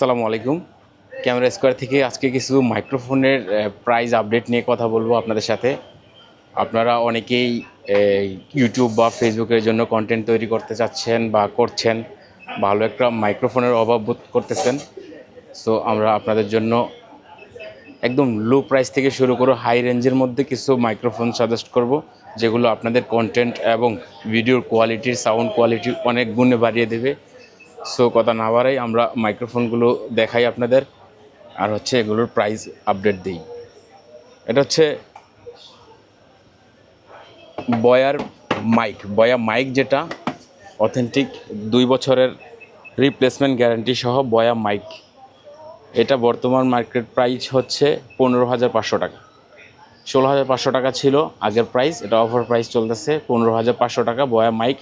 আসসালামু আলাইকুম। Camera square থেকে আজকে কিছু মাইক্রোফোনের প্রাইস আপডেট নিয়ে কথা বলবো আপনাদের সাথে। আপনারা অনেকেই ইউটিউব বা ফেসবুকের জন্য কন্টেন্ট তৈরি করতে চাচ্ছেন বা করছেন, ভালো একটা মাইক্রোফোনের অভাব বোধ করতেছেন। সো আমরা আপনাদের জন্য একদম লো প্রাইস থেকে শুরু করে হাই রেঞ্জের মধ্যে কিছু মাইক্রোফোন সাজেস্ট করব, যেগুলো আপনাদের কন্টেন্ট এবং ভিডিওর কোয়ালিটির সাউন্ড কোয়ালিটি অনেক গুণে বাড়িয়ে দেবে। সো কথা না বাড়াই আমরা মাইক্রোফোনগুলো দেখাই আপনাদের, আর হচ্ছে এগুলোর প্রাইস আপডেট দিই। এটা হচ্ছে বয়া মাইক, যেটা অথেন্টিক 2 বছরের রিপ্লেসমেন্ট গ্যারান্টি সহ বয়া মাইক। এটা বর্তমান মার্কেট প্রাইস হচ্ছে 15,500 টাকা। 16,500 টাকা ছিল আগের প্রাইস, এটা অফার প্রাইস চলতেছে 15,500 টাকা। বয়া মাইক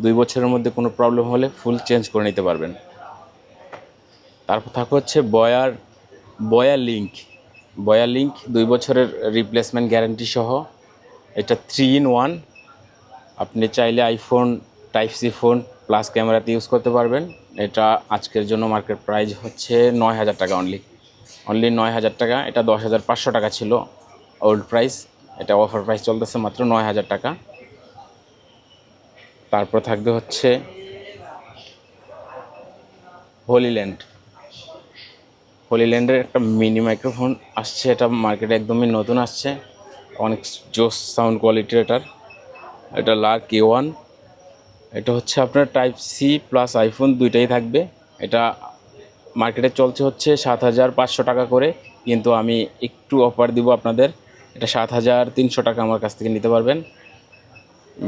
2 বছরের মধ্যে কোনো প্রবলেম হলে ফুল চেঞ্জ করে নিতে পারবেন। তারপর থাকে হচ্ছে বয়া লিঙ্ক 2 বছরের রিপ্লেসমেন্ট গ্যারান্টি সহ। এটা 3 in 1। আপনি চাইলে iPhone type C phone plus ক্যামেরাতে ইউজ করতে পারবেন। এটা আজকের জন্য মার্কেট প্রাইস হচ্ছে 9,000 টাকা অনলি 9,000 টাকা। এটা 10,500 টাকা ছিল ওল্ড প্রাইস, এটা অফার প্রাইস চলতেছে মাত্র 9,000 টাকা। তারপর থাকবে হচ্ছে হোলিল্যান্ডের একটা মিনি মাইক্রোফোন আসছে, এটা মার্কেটে একদমই নতুন আসছে, অনেক জোস সাউন্ড কোয়ালিটির। এটা লার্ক A1। এটা হচ্ছে আপনার টাইপ সি প্লাস আইফোন দুইটাই থাকবে। এটা মার্কেটে চলছে হচ্ছে 7,500 টাকা করে, কিন্তু আমি একটু অফার দিব আপনাদের, এটা 7,300 টাকা আমার কাছ থেকে নিতে পারবেন।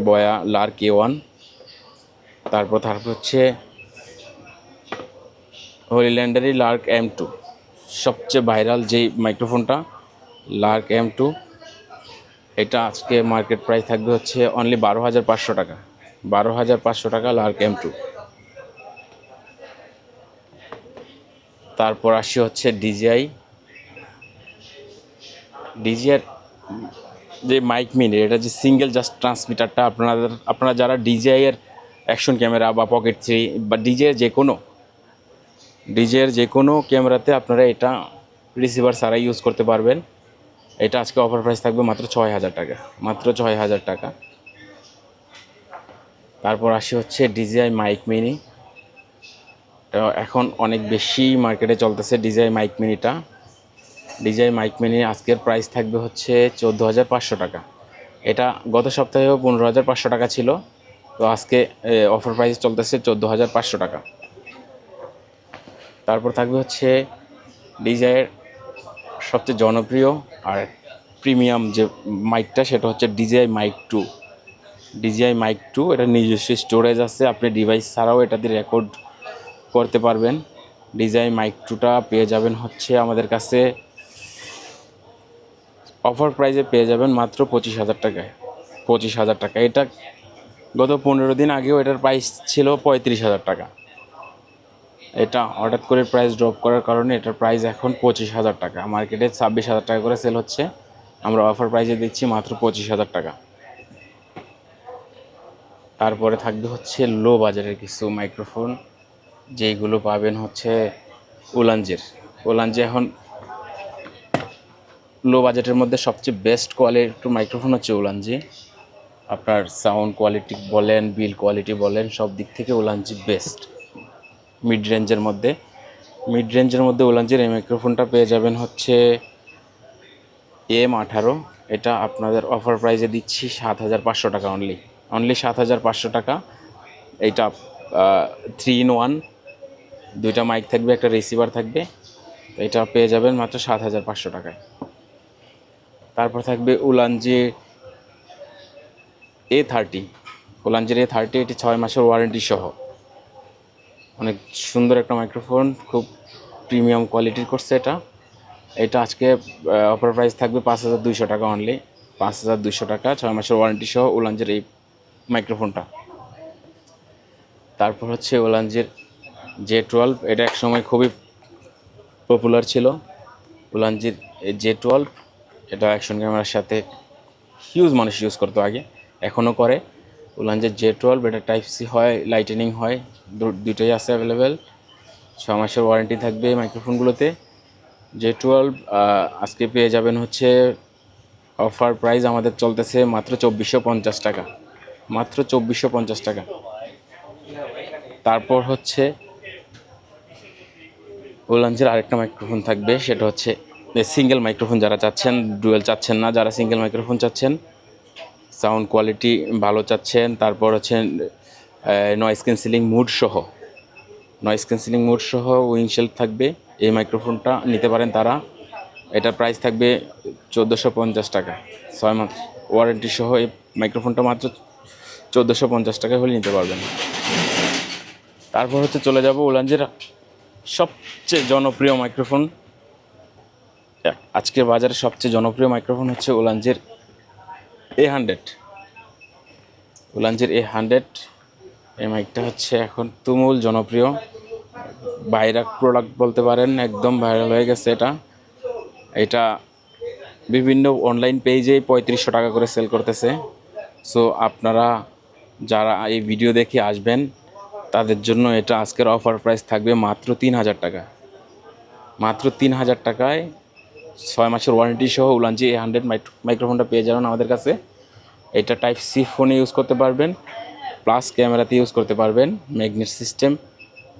বয়া লার্ক A1। তারপর হচ্ছে হোলিল্যান্ডেরই লার্ক M2, সবচেয়ে ভাইরাল যেই মাইক্রোফোনটা, লার্ক M2। এটা আজকে মার্কেট প্রাইস থাকবে হচ্ছে অনলি 12,500 টাকা। 12,500 টাকা লার্ক M2। তারপর আসি হচ্ছে ডিজিআই যে মাইক মিনি, এটা যে সিঙ্গেল জাস্ট ট্রান্সমিটারটা, আপনারা যারা ডিজিআইয়ের অ্যাকশন ক্যামেরা বা পকেট 3 বা ডিজিআইয়ের যে কোনো ক্যামেরাতে আপনারা এটা রিসিভার ছাড়াই ইউজ করতে পারবেন। এটা আজকে অফার প্রাইস থাকবে মাত্র 6,000 টাকা, মাত্র 6,000 টাকা। তারপর আসি হচ্ছে ডিজিআই মাইক মিনি। এখন অনেক বেশি মার্কেটে চলতেছে ডিজিআই মাইক মিনি আজকের প্রাইস থাকবে হচ্ছে 14,500 টাকা। এটা গত সপ্তাহেও 15,500 টাকা ছিল, তো আজকে অফার প্রাইস চলতেছে 14,500 টাকা। তারপর থাকবে হচ্ছে ডিজিআইয়ের সবচেয়ে জনপ্রিয় আর প্রিমিয়াম যে মাইকটা, সেটা হচ্ছে ডিজিআই মাইক টু। এটা নিজস্ব স্টোরেজ আছে, আপনি ডিভাইস ছাড়াও এটা দিয়ে রেকর্ড করতে পারবেন। ডিজিআই মাইক টুটা পেয়ে যাবেন হচ্ছে আমাদের কাছে অফার প্রাইসে পেয়ে যাবেন মাত্র 25,000 টাকায়। 25,000 টাকা। এটা গত 15 দিন আগেও এটার প্রাইস ছিল 35,000 টাকা। এটা হঠাৎ করে প্রাইস ড্রপ করার কারণে এটার প্রাইস এখন 25,000 টাকা। মার্কেটে 26,000 টাকা করে সেল হচ্ছে, আমরা অফার প্রাইসে দিচ্ছি মাত্র 25,000 টাকা। তারপরে থাকবে হচ্ছে লো বাজারের কিছু মাইক্রোফোন, যেইগুলো পাবেন হচ্ছে ওলাঞ্জে এখন লো বাজেটের মধ্যে সবচেয়ে বেস্ট কোয়ালিটির মাইক্রোফোন হচ্ছে ওলাঞ্জি। আপনার সাউন্ড কোয়ালিটি বলেন, বিল কোয়ালিটি বলেন, সব দিক থেকে ওলাঞ্জি বেস্ট। মিড রেঞ্জের মধ্যে ওলাঞ্জির এই মাইক্রোফোনটা পেয়ে যাবেন হচ্ছে M18। এটা আপনাদের অফার প্রাইসে দিচ্ছি 7,500 টাকা অনলি 7,500 টাকা। এইটা 3 in 1, দুইটা মাইক থাকবে, একটা রিসিভার থাকবে। এটা পেয়ে যাবেন মাত্র 7,500 টাকায়। তারপর থাকবে ওলাঞ্জির A30। এটি 6 মাসের ওয়ারেন্টি সহ, অনেক সুন্দর একটা মাইক্রোফোন, খুব প্রিমিয়াম কোয়ালিটির করছে এটা আজকে অফার প্রাইস থাকবে 5,200 টাকা অনলি 5,200 টাকা, 6 মাসের ওয়ারেন্টি সহ ওলাঞ্জের এই মাইক্রোফোনটা। তারপর হচ্ছে ওলাঞ্জের J12। এটা একসময় খুবই পপুলার ছিল। ওলাঞ্জির J12, এটা অ্যাকশন ক্যামেরার সাথে হিউজ মানুষ ইউজ করতো আগে, এখনও করে। ওলাঞ্জের J12, এটা টাইপ সি হয়, লাইটেনিং হয়, দুটোই আছে অ্যাভেলেবেল। 6 মাসের ওয়ারেন্টি থাকবে এই মাইক্রোফোনগুলোতে। J12 আজকে পেয়ে যাবেন হচ্ছে অফার প্রাইস আমাদের চলতেছে মাত্র 2450 টাকা, মাত্র 2450 টাকা। তারপর হচ্ছে ওলাঞ্জের আরেকটা মাইক্রোফোন থাকবে, সেটা হচ্ছে সিঙ্গেল মাইক্রোফোন যারা চাচ্ছেন, ডুয়েল চাচ্ছেন না, যারা সিঙ্গেল মাইক্রোফোন চাচ্ছেন, সাউন্ড কোয়ালিটি ভালো চাচ্ছেন, তারপর হচ্ছে নয়েজ ক্যান্সেলিং মুড সহ উইংশেল্ড থাকবে, এই মাইক্রোফোনটা নিতে পারেন তারা। এটার প্রাইস থাকবে 1450 টাকা, 6 মাস ওয়ারেন্টি সহ এই মাইক্রোফোনটা মাত্র 1450 টাকায় হলে নিতে পারবেন। তারপর হচ্ছে চলে যাব ওলাঞ্জের সবচেয়ে জনপ্রিয় মাইক্রোফোন, আজকের বাজারে সবচেয়ে জনপ্রিয় মাইক্রোফোন হচ্ছে ওলাঞ্জের A100। ওলাঞ্জের A100 এই মাইকটা হচ্ছে এখন তুমুল জনপ্রিয়, ভাইরাল প্রোডাক্ট বলতে পারেন, একদম ভাইরাল হয়ে গেছে এটা বিভিন্ন অনলাইন পেজে 3500 টাকা করে সেল করতেছে। সো আপনারা যারা এই ভিডিও দেখে আসবেন তাদের জন্য এটা আজকের অফার প্রাইস থাকবে মাত্র 3000 টাকা, মাত্র 3000 টাকায় 6 মাসের ওয়ারেন্টি সহ ওলাঞ্জি A100 মাইক্রোফোনটা পেয়ে যাবেন আমাদের কাছে। এটা টাইপ সি ফোনে ইউজ করতে পারবেন, প্লাস ক্যামেরাতে ইউজ করতে পারবেন, ম্যাগনেট সিস্টেম,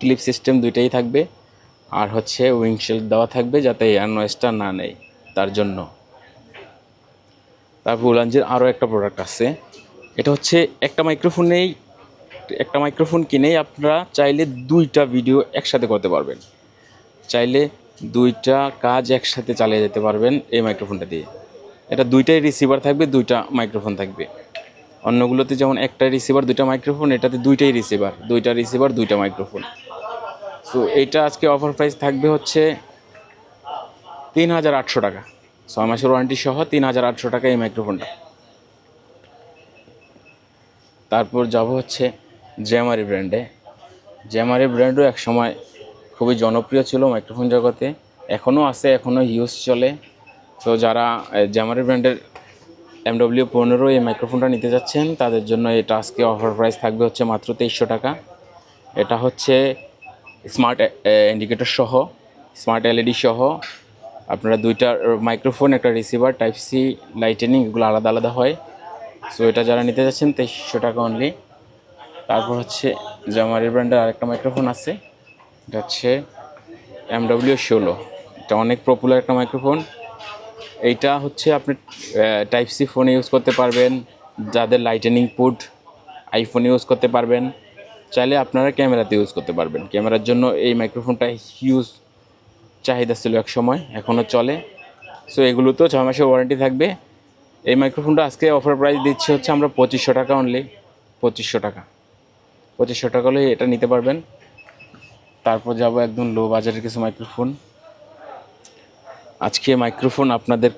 ক্লিপ সিস্টেম দুইটাই থাকবে, আর হচ্ছে উইংশিল্ড দেওয়া থাকবে যাতে এয়ার নয়েজটা না নেয় তার জন্য। তারপর ওলাঞ্জের আরও একটা প্রোডাক্ট আছে, এটা হচ্ছে একটা মাইক্রোফোন কিনেই আপনারা চাইলে 2টা ভিডিও একসাথে করতে পারবেন, চাইলে 2টা কাজ একসাথে চালিয়ে যেতে পারবেন এই মাইক্রোফোনটা দিয়ে। এটা 2টাই রিসিভার থাকবে, 2টা মাইক্রোফোন থাকবে। অন্যগুলোতে যেমন একটা রিসিভার 2টা মাইক্রোফোন, এটাতে 2টাই রিসিভার, 2টা মাইক্রোফোন। সো এইটা আজকে অফার প্রাইস থাকবে হচ্ছে 3800 টাকা, 6 মাসের ওয়ারেন্টি সহ 3800 টাকা এই মাইক্রোফোনটা। তারপর যাব হচ্ছে জ্যামারি ব্র্যান্ডও এক সময় খুবই জনপ্রিয় ছিল মাইক্রোফোন জগতে, এখনও আছে, এখনও ইউজ চলে। তো যারা জ্যামারি ব্র্যান্ডের MW15 এই মাইক্রোফোনটা নিতে যাচ্ছেন তাদের জন্য এটা আজকে অফার প্রাইস থাকবে হচ্ছে মাত্র 2300 টাকা। এটা হচ্ছে স্মার্ট ইন্ডিকেটর সহ, স্মার্ট LED সহ, আপনারা 2টা মাইক্রোফোন, একটা রিসিভার, টাইপ সি, লাইটেনিং, এগুলো আলাদা আলাদা হয়। সো এটা যারা নিতে যাচ্ছেন 2300 টাকা অনলি। তারপর হচ্ছে জ্যামারি ব্র্যান্ডের আরেকটা মাইক্রোফোন আছে, এটা হচ্ছে MW16, এটা অনেক পপুলার একটা মাইক্রোফোন। এইটা হচ্ছে আপনি টাইপ সি ফোনে ইউজ করতে পারবেন, যাদের লাইটেনিং পুট আইফোন ইউজ করতে পারবেন, চাইলে আপনারা ক্যামেরাতে ইউজ করতে পারবেন। ক্যামেরার জন্য এই মাইক্রোফোনটা হিউজ চাহিদা ছিল এক সময়, এখনও চলে। সো এগুলোতেও 6 মাসের ওয়ারেন্টি থাকবে। এই মাইক্রোফোনটা আজকে অফার প্রাইস দিচ্ছি হচ্ছে আমরা 2500 টাকা অনলি, 2500 টাকা হলে এটা নিতে পারবেন। তারপর যাব একদম লো বাজারের কিছু মাইক্রোফোন। আজকে মাইক্রোফোন আপনাদের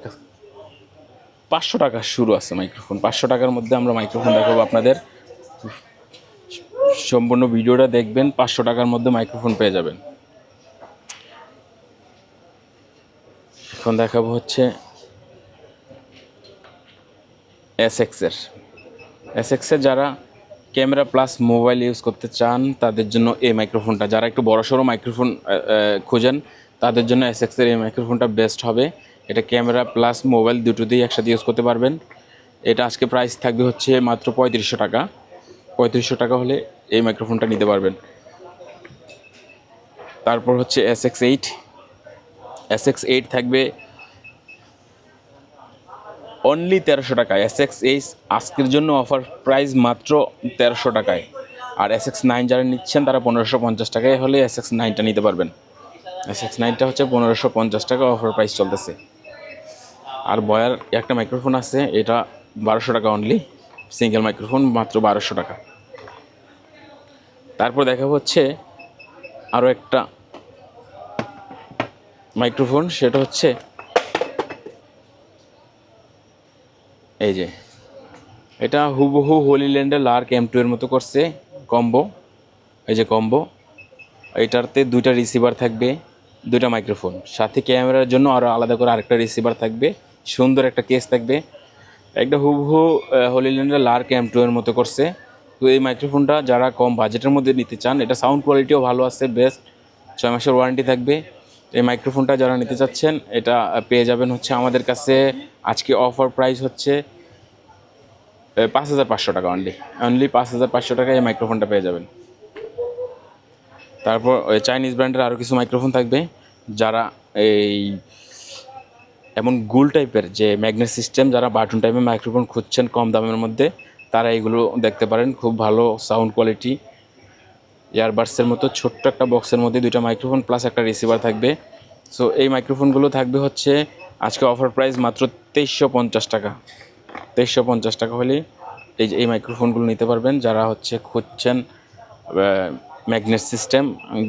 500 টাকা শুরু আছে, মাইক্রোফোন 500 টাকার মধ্যে আমরা মাইক্রোফোন দেখাবো আপনাদের। সম্পূর্ণ ভিডিওটা দেখবেন, 500 টাকার মধ্যে মাইক্রোফোন পেয়ে যাবেন। এখন দেখাবো হচ্ছে এসএক্সের যারা ক্যামেরা প্লাস মোবাইল ইউজ করতে চান তাদের জন্য এই মাইক্রোফোনটা, যারা একটু বড়সড় মাইক্রোফোন খোঁজেন তাদের জন্য এসএক্সের এই মাইক্রোফোনটা বেস্ট হবে। এটা ক্যামেরা প্লাস মোবাইল দুটো দিয়ে একসাথে ইউজ করতে পারবেন। এটা আজকে প্রাইস থাকবে হচ্ছে মাত্র 3500 টাকা, 3500 টাকা হলে এই মাইক্রোফোনটা নিতে পারবেন। তারপর হচ্ছে SX8 থাকবে অনলি 1300 টাকায়। SX8 আজকের জন্য অফার প্রাইস মাত্র 1300 টাকায়। আর SX9 যারা নিচ্ছেন তারা 1550 টাকায় হলে SX9টা নিতে পারবেন। SX9টা হচ্ছে 1550 টাকা অফার প্রাইস চলতেছে। আর বয়ার একটা মাইক্রোফোন আছে, এটা 1200 টাকা অনলি, সিঙ্গেল মাইক্রোফোন মাত্র 1200 টাকা। তারপর দেখা হচ্ছে আরও একটা মাইক্রোফোন, সেটা হচ্ছে এই যে, এটা হুবহু হলিল্যান্ডের লার্ক M2 এর মতো করছে কম্বো। এই যে কম্বো, এটাতে 2টা রিসিভার থাকবে, 2টা মাইক্রোফোন, সাথে ক্যামেরার জন্য আরও আলাদা করে আরেকটা রিসিভার থাকবে, সুন্দর একটা কেস থাকবে। একটা হুবহু হলিল্যান্ডের লার্ক M2 এর মতো করছে। তো এই মাইক্রোফোনটা যারা কম বাজেটের মধ্যে নিতে চান, এটা সাউন্ড কোয়ালিটিও ভালো আছে, বেস্ট, 6 মাসের ওয়ারেন্টি থাকবে। এই মাইক্রোফোনটা যারা নিতে চাচ্ছেন এটা পেয়ে যাবেন হচ্ছে আমাদের কাছে আজকে অফার প্রাইস হচ্ছে 5,500 টাকা, অনলি 5,500 টাকায় এই মাইক্রোফোনটা পেয়ে যাবেন। তারপর ওই চাইনিজ ব্র্যান্ডের আরও কিছু মাইক্রোফোন থাকবে। যারা এই এমন গুল টাইপের যে ম্যাগনেট সিস্টেম, যারা বাটন টাইপের মাইক্রোফোন খুঁজছেন কম দামের মধ্যে, তারা এইগুলো দেখতে পারেন। খুব ভালো সাউন্ড কোয়ালিটি, ইয়ারবাডসের মতো ছোট্ট একটা বক্সের মধ্যে 2টা মাইক্রোফোন প্লাস একটা রিসিভার থাকবে। সো এই মাইক্রোফোনগুলো থাকবে হচ্ছে আজকে অফার প্রাইস মাত্র 2350 টাকা। 2350 টাকা হলে এই মাইক্রোফোনগুলো নিতে পারবেন যারা হচ্ছে খুঁজছেন ম্যাগনেট সিস্টেম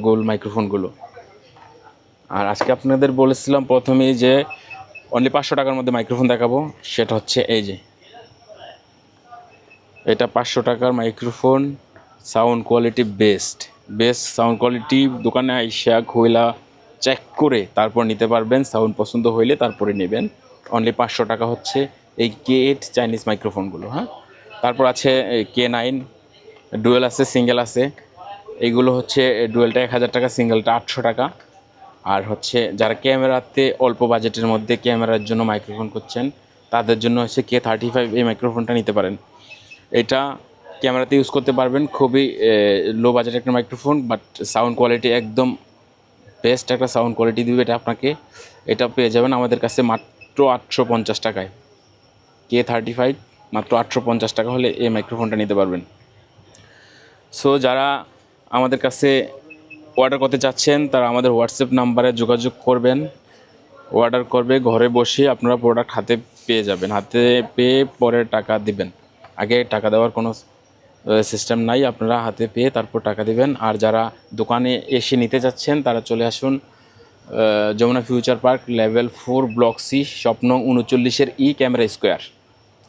গোল মাইক্রোফোনগুলো। আর আজকে আপনাদের বলেছিলাম প্রথমেই যে অনলি 500 টাকার মধ্যে মাইক্রোফোন দেখাবো, সেটা হচ্ছে এই যে এটা 500 টাকার microphone. Sound quality best sound quality. দোকানে আইসা খোলা চেক করে তারপর নিতে পারবেন। সাউন্ড পছন্দ হইলে তারপরে নেবেন। অনলি 500 টাকা হচ্ছে এই K8 চাইনিজ মাইক্রোফোনগুলো। হ্যাঁ, তারপর আছে K9 ডুয়েল আছে, সিঙ্গেল আছে। এইগুলো হচ্ছে ডুয়েলটা 1000 টাকা, সিঙ্গেলটা 800 টাকা। আর হচ্ছে যারা ক্যামেরাতে অল্প বাজেটের মধ্যে ক্যামেরার জন্য মাইক্রোফোন করছেন তাদের জন্য হচ্ছে K35 এই মাইক্রোফোনটা নিতে পারেন। এটা ক্যামেরাতে ইউজ করতে পারবেন, খুবই লো বাজেট একটা মাইক্রোফোন, বাট সাউন্ড কোয়ালিটি একদম বেস্ট একটা সাউন্ড কোয়ালিটি দিবে এটা আপনাকে। এটা পেয়ে যাবেন আমাদের কাছে মাত্র 850 টাকায়। K35 মাত্র 850 টাকা হলে এই মাইক্রোফোনটা নিতে পারবেন। সো যারা আমাদের কাছে অর্ডার করতে চাচ্ছেন তারা আমাদের হোয়াটসঅ্যাপ নাম্বারে যোগাযোগ করবেন। অর্ডার করবে, ঘরে বসে আপনারা প্রোডাক্ট হাতে পেয়ে যাবেন। হাতে পেয়ে পরে টাকা দিবেন, আগে টাকা দেওয়ার কোনো সিস্টেম নাই। আপনারা হাতে পেয়ে তারপর টাকা দিবেন। আর যারা দোকানে এসে নিতে যাচ্ছেন তারা চলে আসুন Jamuna future park level 4 block C Shwapno 39-এর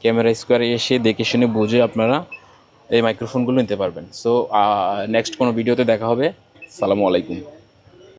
ক্যামেরা স্কোয়ারে এসে দেখে শুনে বুঝে আপনারা এই মাইক্রোফোনগুলো নিতে পারবেন। সো নেক্সট কোনো ভিডিওতে দেখা হবে। আসসালামু আলাইকুম।